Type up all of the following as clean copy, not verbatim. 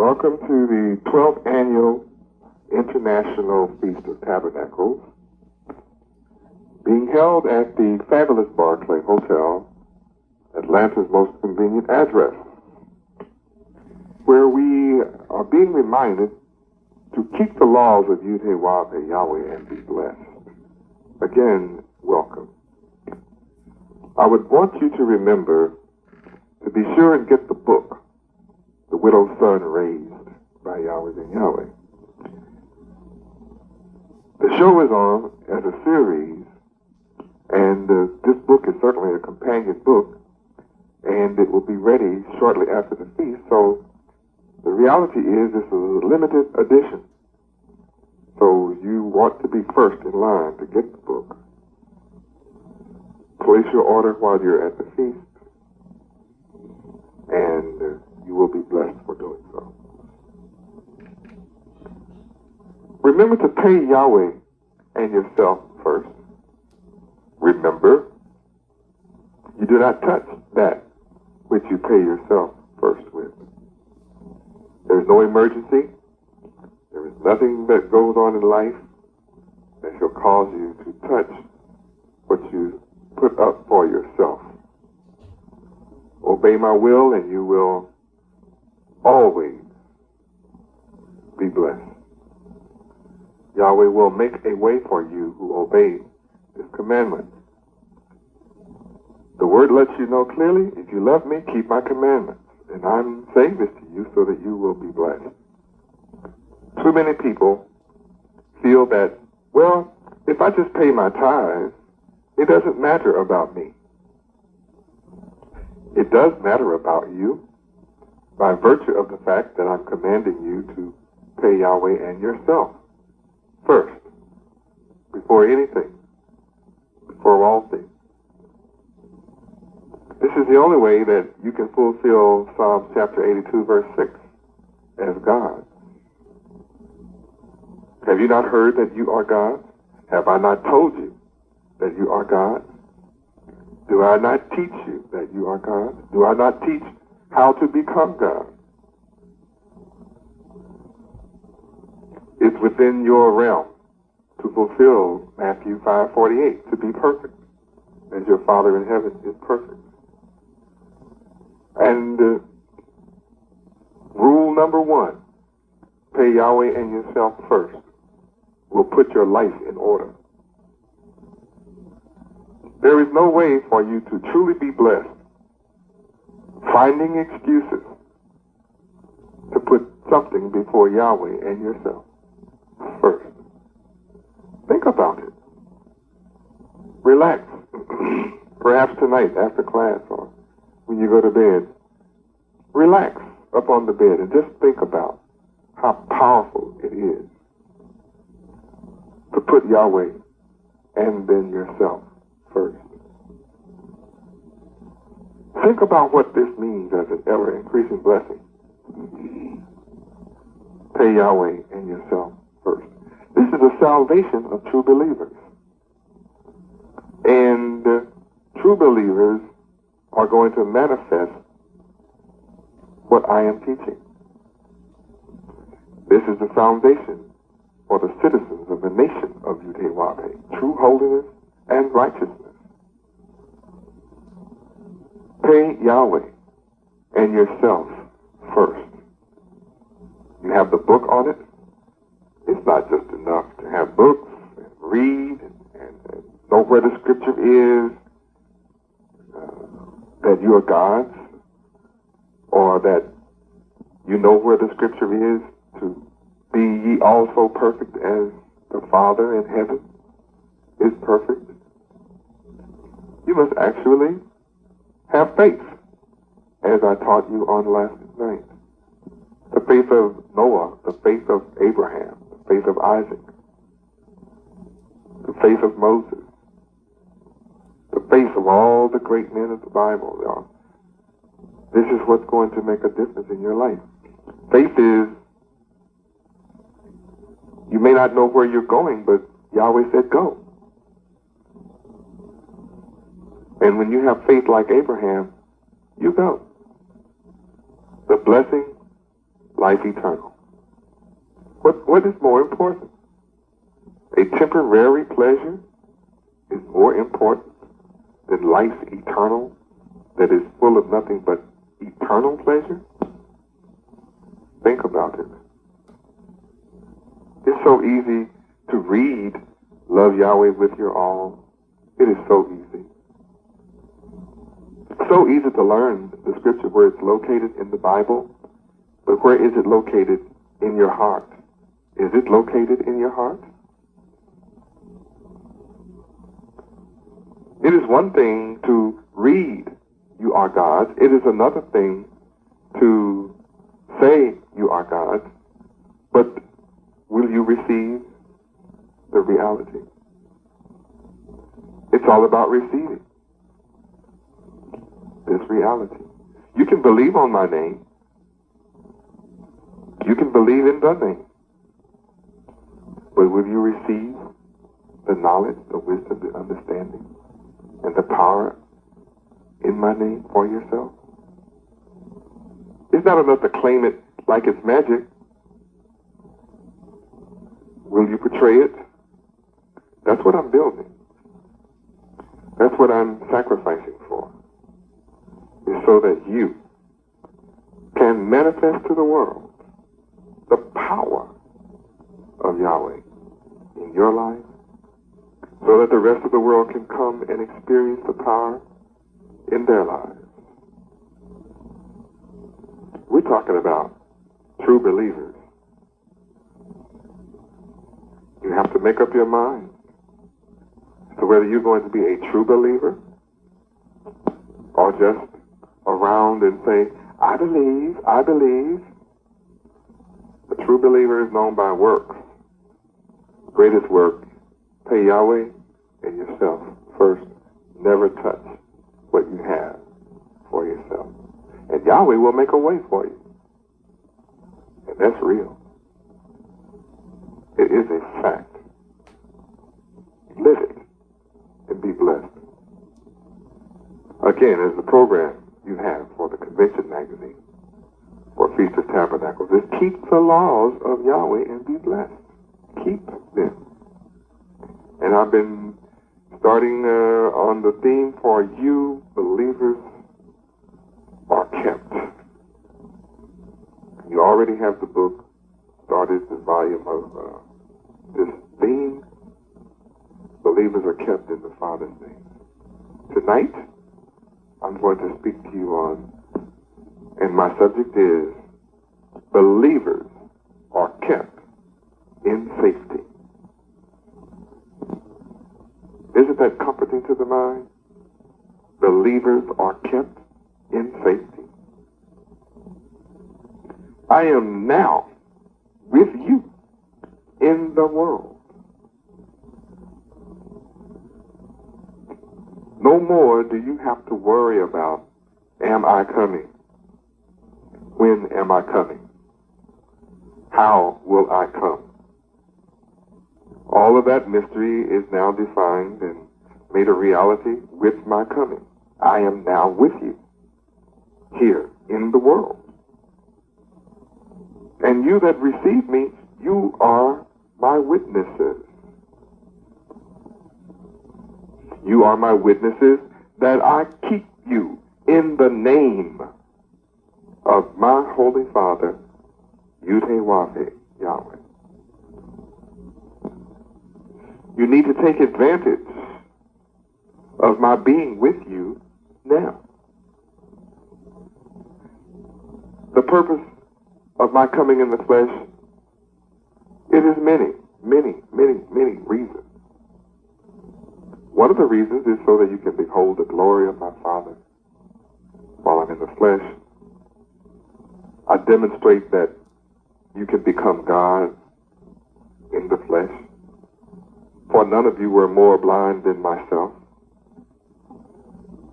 Welcome to the 12th Annual International Feast of Tabernacles, being held at the fabulous Barclay Hotel, Atlanta's most convenient address, where we are being reminded to keep the laws of Yahweh Ben Yahweh and be blessed. Again, welcome. I would want you to remember to be sure and get the book, The Widow's Son Raised by Yahweh Ben Yahweh. The show is on as a series, and this book is certainly a companion book, and it will be ready shortly after the feast. So the reality is this is a limited edition. So you want to be first in line to get the book. Place your order while you're at the feast, and you will be blessed for doing so. Remember to pay Yahweh and yourself first. Remember, you do not touch that which you pay yourself first with. There is no emergency. There is nothing that goes on in life that shall cause you to touch what you put up for yourself. Obey my will and you will always be blessed. Yahweh will make a way for you who obey His commandments. The word lets you know clearly, if you love me, keep my commandments. And I'm saying this to you so that you will be blessed. Too many people feel that, well, if I just pay my tithes, it doesn't matter about me. It does matter about you by virtue of the fact that I'm commanding you to pay Yahweh and yourself first, before anything, before all things. This is the only way that you can fulfill Psalms chapter 82, verse 6, as God. Have you not heard that you are God? Have I not told you that you are God? Do I not teach you that you are God? Do I not teach how to become God? It's within your realm to fulfill Matthew 5:48, to be perfect, as your Father in heaven is perfect. And rule number one, pay Yahweh and yourself first, will put your life in order. There is no way for you to truly be blessed finding excuses to put something before Yahweh and yourself first. Think about it. Relax. Perhaps tonight after class or when you go to bed, relax up on the bed and just think about how powerful it is to put Yahweh and then yourself first. Think about what this means as an ever-increasing blessing. Pay Yahweh and yourself first. This is the salvation of true believers. And true believers are going to manifest what I am teaching. This is the foundation for the citizens of the nation of Yahweh, true holiness and righteousness. Pay Yahweh and yourself first. You have the book on it. It's not just enough to have books and read and know where the scripture is, that you are God's, or that you know where the scripture is, to be ye also perfect as the Father in heaven is perfect. You must actually have faith, as I taught you on last night. The faith of Noah, the faith of Abraham, the faith of Isaac, the faith of Moses, the faith of all the great men of the Bible. This is what's going to make a difference in your life. Faith is, you may not know where you're going, but Yahweh said go. And when you have faith like Abraham, you go. The blessing life eternal. What is more important? A temporary pleasure is more important than life eternal that is full of nothing but eternal pleasure? Think about it. It's so easy to read, love Yahweh with your all. It is so easy. It's so easy to learn the scripture where it's located in the Bible, but where is it located in your heart? Is it located in your heart? It is one thing to read, you are God's. It is another thing to say you are God's, but will you receive the reality? It's all about receiving this reality. You can believe on my name. You can believe in the name. But will you receive the knowledge, the wisdom, the understanding, and the power in my name for yourself? It's not enough to claim it like it's magic. Will you portray it? That's what I'm building. That's what I'm sacrificing for. Is so that you can manifest to the world the power of Yahweh in your life, so that the rest of the world can come and experience the power in their lives. We're talking about true believers. You have to make up your mind as to whether you're going to be a true believer or just around and say, I believe, I believe. A true believer is known by works. Greatest work, pay Yahweh and yourself first. Never touch what you have for yourself. And Yahweh will make a way for you. And that's real. It is a fact. Live it and be blessed. Again, as the program you have for the Convention magazine, for Feast of Tabernacles, is keep the laws of Yahweh and be blessed. Keep them. And I've been starting on the theme for you believers are kept. You already have the book, started the volume of this theme. Believers are kept in the Father's name. Tonight, I'm going to speak to you on, and my subject is, believers are kept in safety. Isn't that comforting to the mind? Believers are kept in safety. I am now with you in the world. No more do you have to worry about, am I coming? When am I coming? How will I come? All of that mystery is now defined and made a reality with my coming. I am now with you here in the world. And you that receive me, you are my witnesses. You are my witnesses that I keep you in the name of my Holy Father, Yahweh, Yahweh. You need to take advantage of my being with you now. The purpose of my coming in the flesh, it is many, many, many, many reasons. One of the reasons is so that you can behold the glory of my Father while I'm in the flesh. I demonstrate that you can become God in the flesh. For none of you were more blind than myself.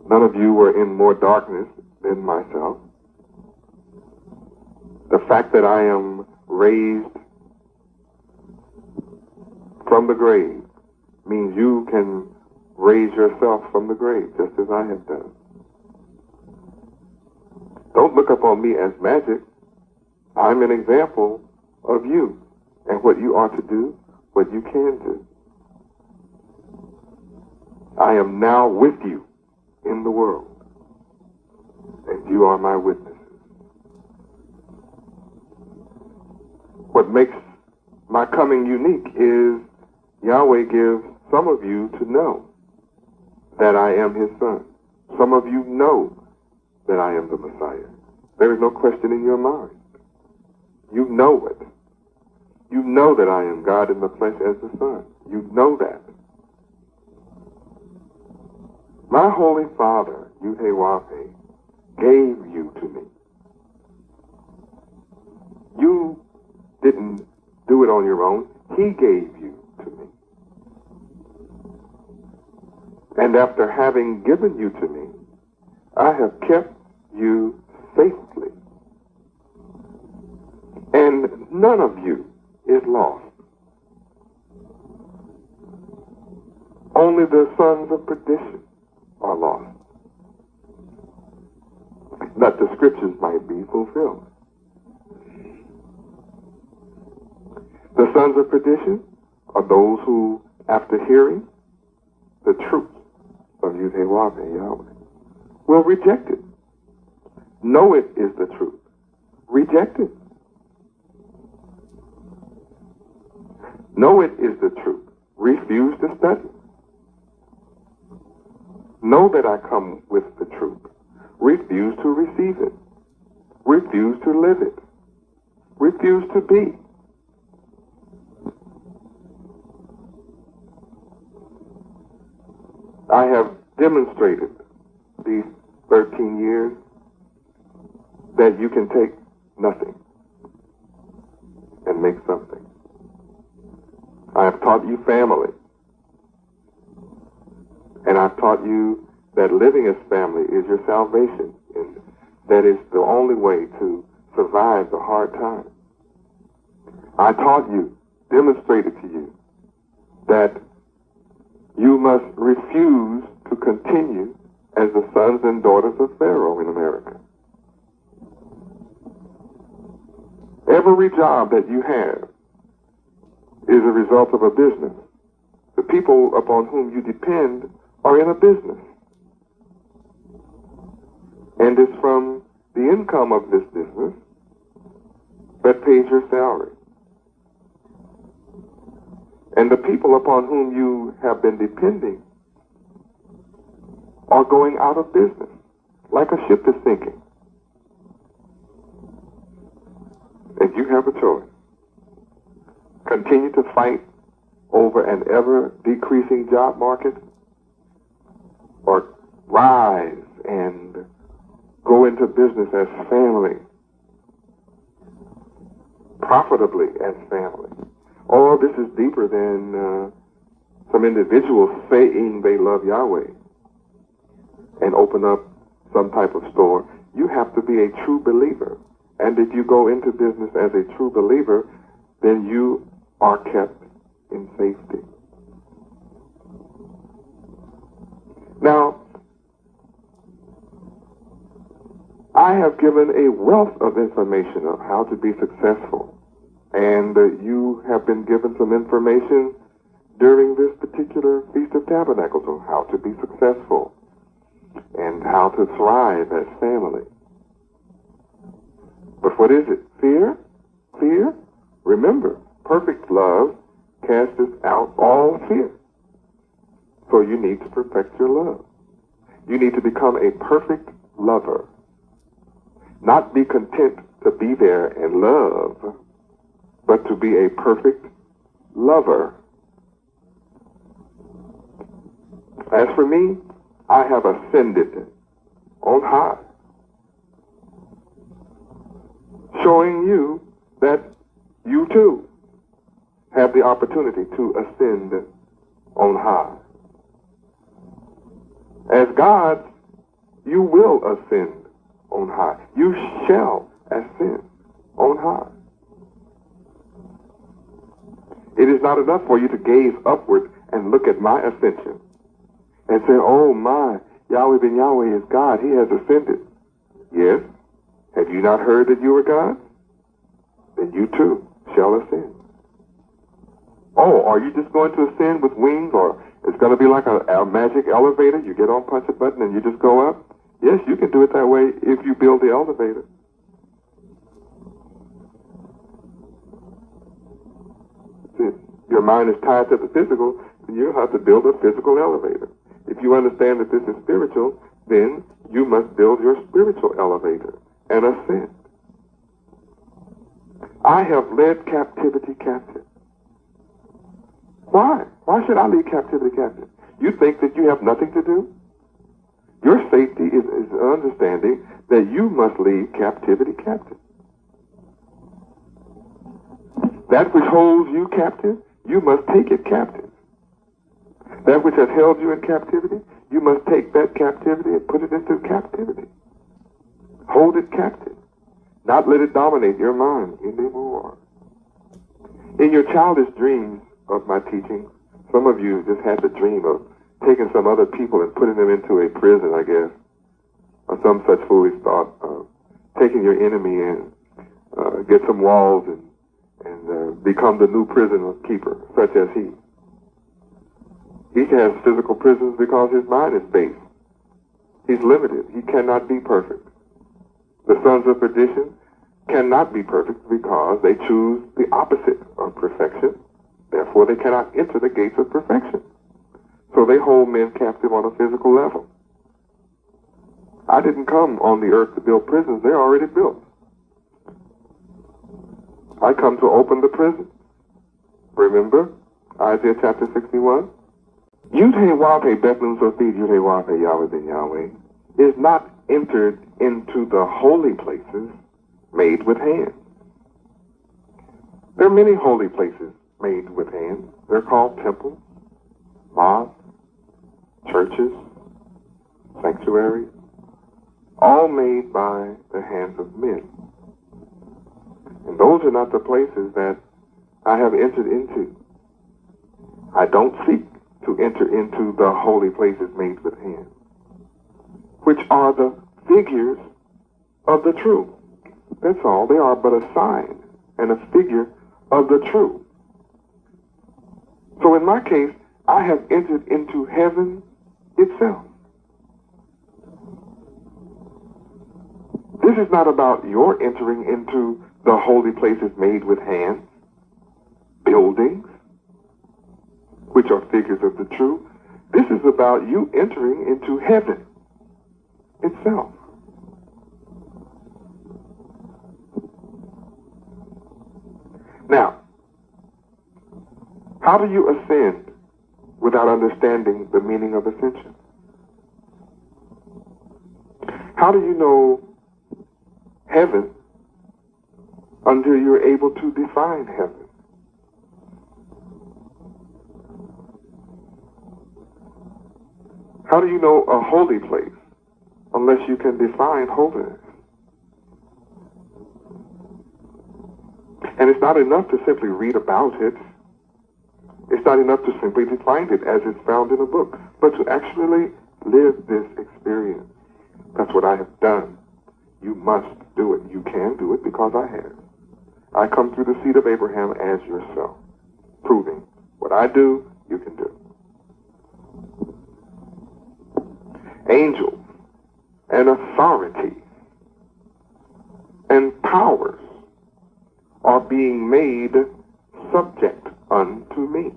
None of you were in more darkness than myself. The fact that I am raised from the grave means you can raise yourself from the grave, just as I have done. Don't look upon me as magic. I'm an example of you and what you are to do, what you can do. I am now with you in the world, and you are my witnesses. What makes my coming unique is Yahweh gives some of you to know that I am his son. Some of you know that I am the Messiah. There is no question in your mind. You know it. You know that I am God in the flesh as the Son. You know that. My Holy Father, Yahweh, gave you to me. You didn't do it on your own. He gave you to me. And after having given you to me, I have kept you safely. And none of you is lost. Only the sons of perdition are lost, that the scriptures might be fulfilled. The sons of perdition are those who, after hearing the truth of Yahweh Ben Yahweh, will reject it. Know it is the truth. Reject it. Know it is the truth. Refuse to study. Know that I come with the truth. Refuse to receive it. Refuse to live it. Refuse to be. I have demonstrated these 13 years that you can take nothing and make something. I have taught you family. And I've taught you that living as family is your salvation. And that is the only way to survive the hard times. I taught you, demonstrated to you, that you must refuse to continue as the sons and daughters of Pharaoh in America. Every job that you have is a result of a business. The people upon whom you depend are in a business. And it's from the income of this business that pays your salary. And the people upon whom you have been depending are going out of business, like a ship is sinking. And you have a choice. Continue to fight over an ever-decreasing job market, or rise and go into business as family, profitably as family. Oh, this is deeper than some individuals saying they love Yahweh and open up some type of store. You have to be a true believer. And if you go into business as a true believer, then you are kept in safety. Now, I have given a wealth of information of how to be successful. And you have been given some information during this particular Feast of Tabernacles on how to be successful and how to thrive as family. But what is it? Fear? Fear? Remember, perfect love casteth out all fear. So you need to perfect your love. You need to become a perfect lover. Not be content to be there and love, but to be a perfect lover. As for me, I have ascended on high, showing you that you too have the opportunity to ascend on high. As gods, you will ascend on high. You shall ascend on high. It is not enough for you to gaze upward and look at my ascension and say, oh my, Yahweh Ben Yahweh is God. He has ascended. Yes. Have you not heard that you are God? and you too shall ascend. Oh, are you just going to ascend with wings, or it's going to be like a magic elevator? You get on, punch a button, and you just go up? Yes, you can do it that way if you build the elevator. If your mind is tied to the physical, then you have to build a physical elevator. If you understand that this is spiritual, then you must build your spiritual elevator and ascend. I have led captivity captive. Why? Why should I lead captivity captive? You think that you have nothing to do? Your safety is understanding that you must lead captivity captive. That which holds you captive, you must take it captive. That which has held you in captivity, you must take that captivity and put it into captivity. Hold it captive. Not let it dominate your mind anymore. In your childish dreams of my teaching, some of you just had the dream of taking some other people and putting them into a prison, I guess, or some such foolish thought of taking your enemy in, get some walls and become the new prison keeper, such as he. He has physical prisons because his mind is base. He's limited. He cannot be perfect. The sons of perdition cannot be perfect because they choose the opposite of perfection. Therefore, they cannot enter the gates of perfection. So they hold men captive on a physical level. I didn't come on the earth to build prisons. They're already built. I come to open the prison. Remember Isaiah chapter 61? Yud-He-Wav-He Bethlehem Sophid Yud-He-Wav-He Yahweh Ben Yahweh is not entered into the holy places made with hands. There are many holy places made with hands. They're called temples, mosques, churches, sanctuaries, all made by the hands of men. And those are not the places that I have entered into. I don't seek to enter into the holy places made with hands, which are the figures of the true. That's all. They are but a sign and a figure of the true. So in my case, I have entered into heaven itself. This is not about your entering into the holy places made with hands, buildings, which are figures of the true. This is about you entering into heaven itself. Now, how do you ascend without understanding the meaning of ascension? How do you know heaven until you're able to define heaven? How do you know a holy place unless you can define holiness? And it's not enough to simply read about it. It's not enough to simply define it as it's found in a book, but to actually live this experience. That's what I have done. You must do it. You can do it because I have. I come through the seed of Abraham as yourself, proving what I do, you can do. Angels and authorities and powers are being made subject unto me.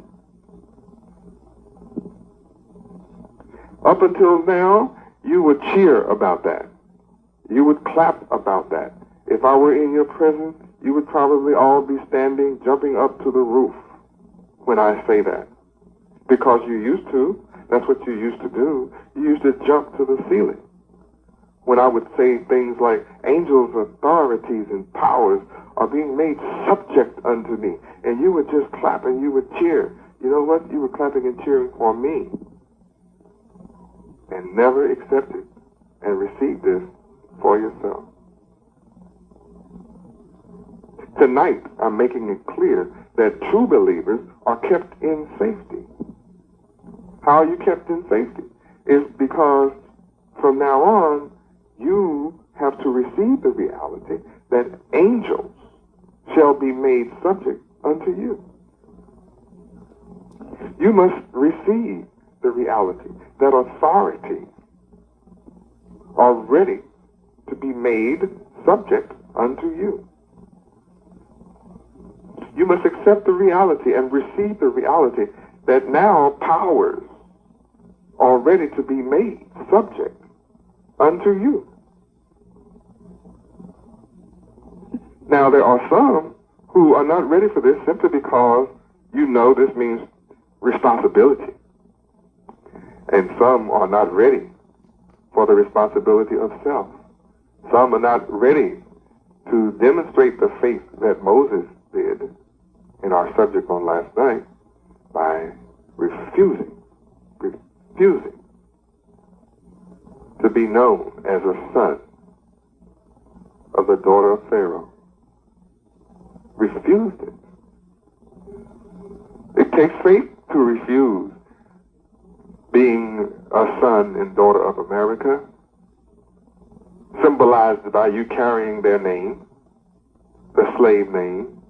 Up until now, you would cheer about that. You would clap about that. If I were in your presence, you would probably all be standing, jumping up to the roof when I say that. Because you used to. That's what you used to do. You used to jump to the ceiling. When I would say things like, angels, authorities, and powers are being made subject unto me. And you would just clap and you would cheer. You know what? You were clapping and cheering for me. And never accepted and received this for yourself. Tonight, I'm making it clear that true believers are kept in safety. How are you kept in safety? Is because from now on, you have to receive the reality that angels shall be made subject unto you. You must receive the reality that authority are ready to be made subject unto you. You must accept the reality and receive the reality that now powers are ready to be made subject unto you. Now, there are some who are not ready for this simply because you know this means responsibility. And some are not ready for the responsibility of self. Some are not ready to demonstrate the faith that Moses did in our subject on last night by refusing to be known as a son of the daughter of Pharaoh. Refused it. It takes faith to refuse being a son and daughter of America, symbolized by you carrying their name, the slave name.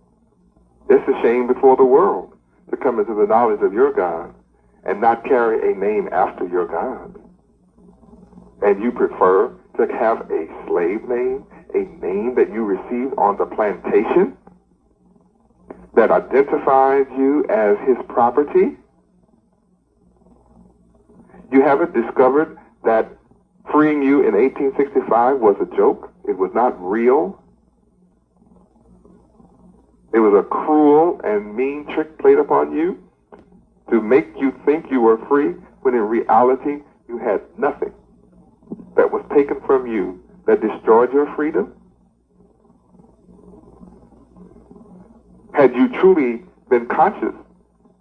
It's a shame before the world to come into the knowledge of your God and not carry a name after your God. And you prefer to have a slave name, a name that you received on the plantation that identifies you as his property. You haven't discovered that freeing you in 1865 was a joke. It was not real. It was a cruel and mean trick played upon you to make you think you were free when in reality you had nothing that was taken from you that destroyed your freedom. Had you truly been conscious,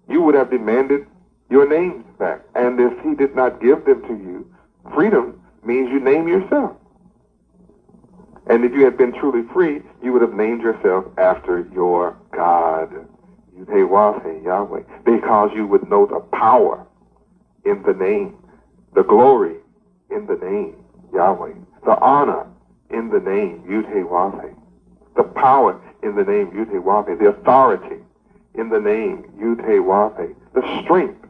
you would have demanded your names back. And if he did not give them to you, freedom means you name yourself. And if you had been truly free, you would have named yourself after your God, Yahweh, because you would know the power in the name, the glory in the name, Yahweh, the honor in the name, Yahweh, the power in the name, Yahweh, the authority in the name, Yahweh, the strength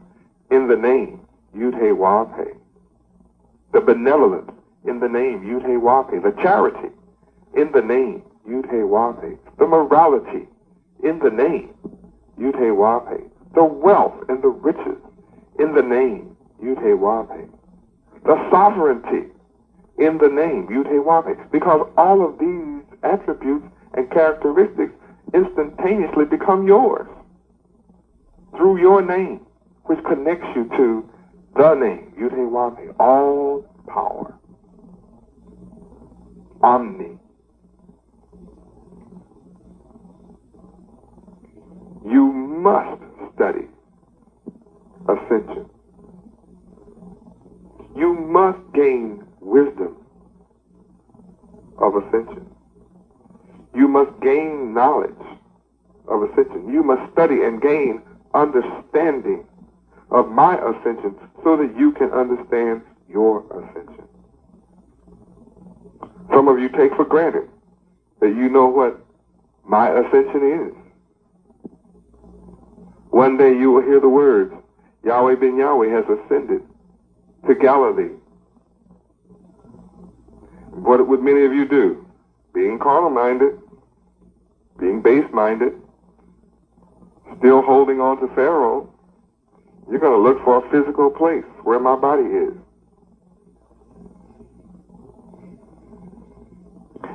in the name, Yahweh, the benevolence in the name, Yahweh, the charity in the name, Yahweh, the morality in the name, Yahweh, the wealth and the riches in the name, Yahweh, the sovereignty in the name, Yahweh, because all of these attributes and characteristics instantaneously become yours through your name, which connects you to the name, Yahweh, all power, omni. You must study ascension. You must gain wisdom of ascension. You must gain knowledge of ascension. You must study and gain understanding of my ascension so that you can understand your ascension. Some of you take for granted that you know what my ascension is. One day you will hear the words, Yahweh Ben Yahweh has ascended to Galilee. What would many of you do? Being carnal-minded, being base-minded, still holding on to Pharaoh, you're going to look for a physical place where my body is.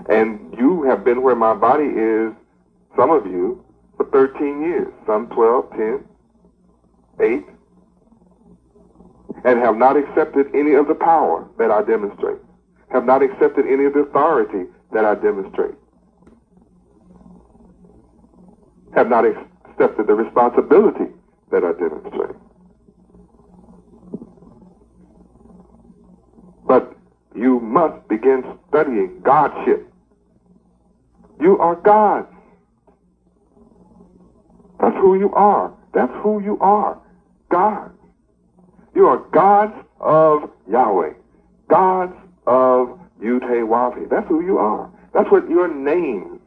And you have been where my body is, some of you, for 13 years, some 12, 10, 8, and have not accepted any of the power that I demonstrate, have not accepted any of the authority that I demonstrate, have not accepted the responsibility that I demonstrate. But you must begin studying Godship. You are God's. That's who you are. That's who you are. God. You are gods of Yahweh. Gods of Yahweh. That's who you are. That's what your names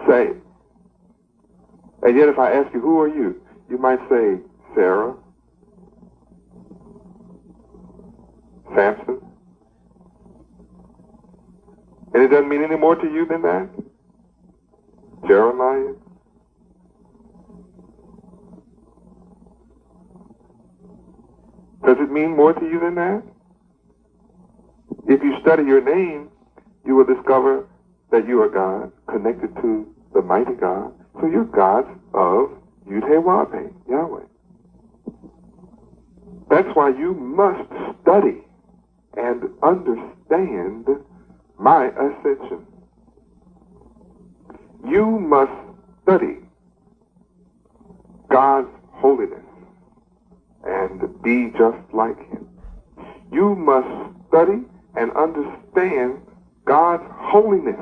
say. And yet if I ask you, who are you? You might say, Sarah, Samson. And it doesn't mean any more to you than that? Jeremiah? Does it mean more to you than that? If you study your name, you will discover that you are God, connected to the mighty God. So you're gods of Yud-Heh-Wah-Peh, Yahweh. That's why you must study and understand my ascension. You must study God's holiness and be just like Him. You must study and understand God's holiness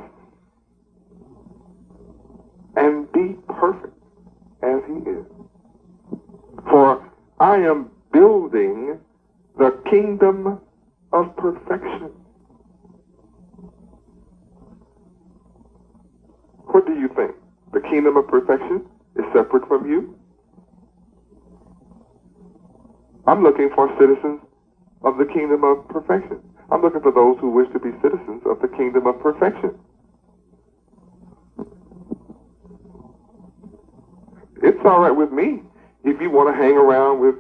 and be perfect as He is. For I am building the kingdom of perfection. What do you think? The kingdom of perfection is separate from you? I'm looking for citizens of the kingdom of perfection. I'm looking for those who wish to be citizens of the kingdom of perfection. It's all right with me if you want to hang around with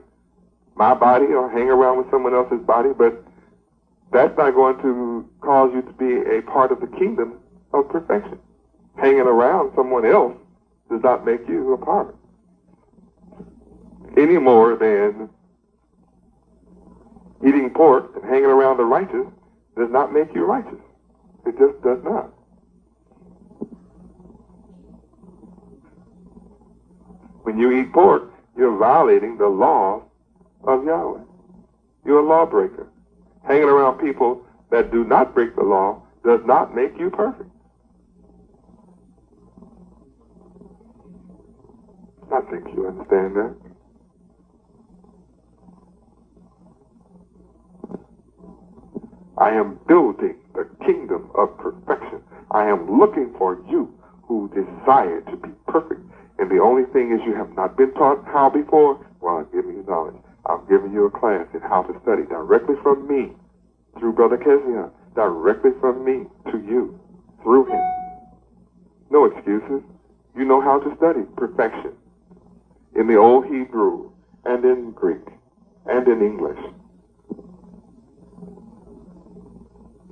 my body or hang around with someone else's body, but that's not going to cause you to be a part of the kingdom of perfection. Hanging around someone else does not make you a part. Any more than eating pork and hanging around the righteous does not make you righteous. It just does not. When you eat pork, you're violating the law of Yahweh. You're a lawbreaker. Hanging around people that do not break the law does not make you perfect. I think you understand that. I am building the kingdom of perfection. I am looking for you who desire to be perfect. And the only thing is you have not been taught how before. Well, I'm giving you knowledge. I'm giving you a class in how to study directly from me, through Brother Kezion, directly from me to you, through him. No excuses. You know how to study perfection in the Old Hebrew and in Greek and in English.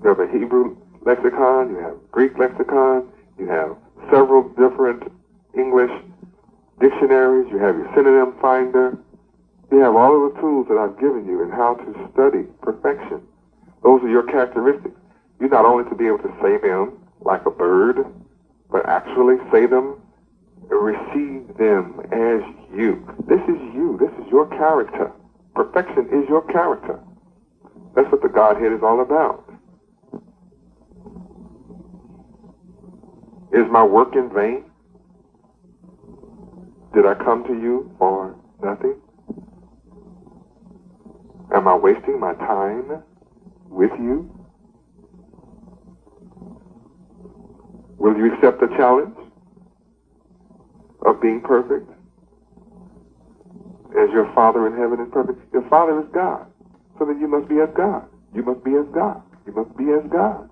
You have a Hebrew lexicon, you have Greek lexicon, you have several different English dictionaries, you have your synonym finder, you have all of the tools that I've given you in how to study perfection. Those are your characteristics. You're not only to be able to say them like a bird, but actually say them, receive them as you. This is you. This is your character. Perfection is your character. That's what the Godhead is all about. Is my work in vain? Did I come to you for nothing? Am I wasting my time with you? Will you accept the challenge of being perfect? As your Father in heaven is perfect. Your Father is God. So then you must be as God. You must be as God. You must be as God.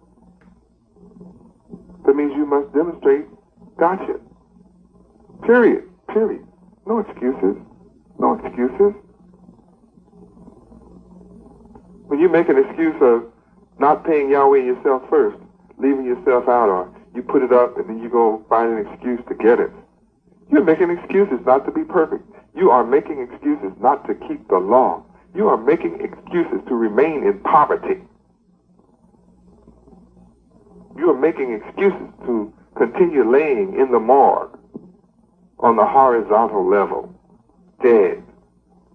That means you must demonstrate Godship. Period. Period. No excuses. No excuses. When you make an excuse of not paying Yahweh yourself first, leaving yourself out, or you put it up and then you go find an excuse to get it, you're making excuses not to be perfect. You are making excuses not to keep the law. You are making excuses to remain in poverty. You are making excuses to continue laying in the morgue on the horizontal level, dead.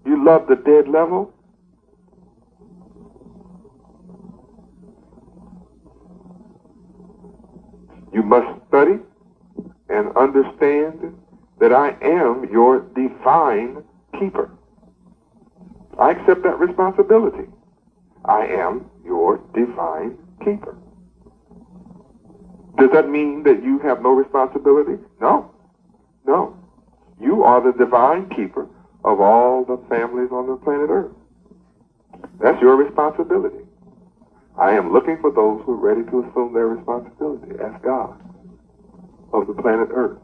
You love the dead level? You must study and understand that I am your divine keeper. I accept that responsibility. I am your divine keeper. Does that mean that you have no responsibility? No. No. You are the divine keeper of all the families on the planet Earth. That's your responsibility. I am looking for those who are ready to assume their responsibility as God of the planet Earth.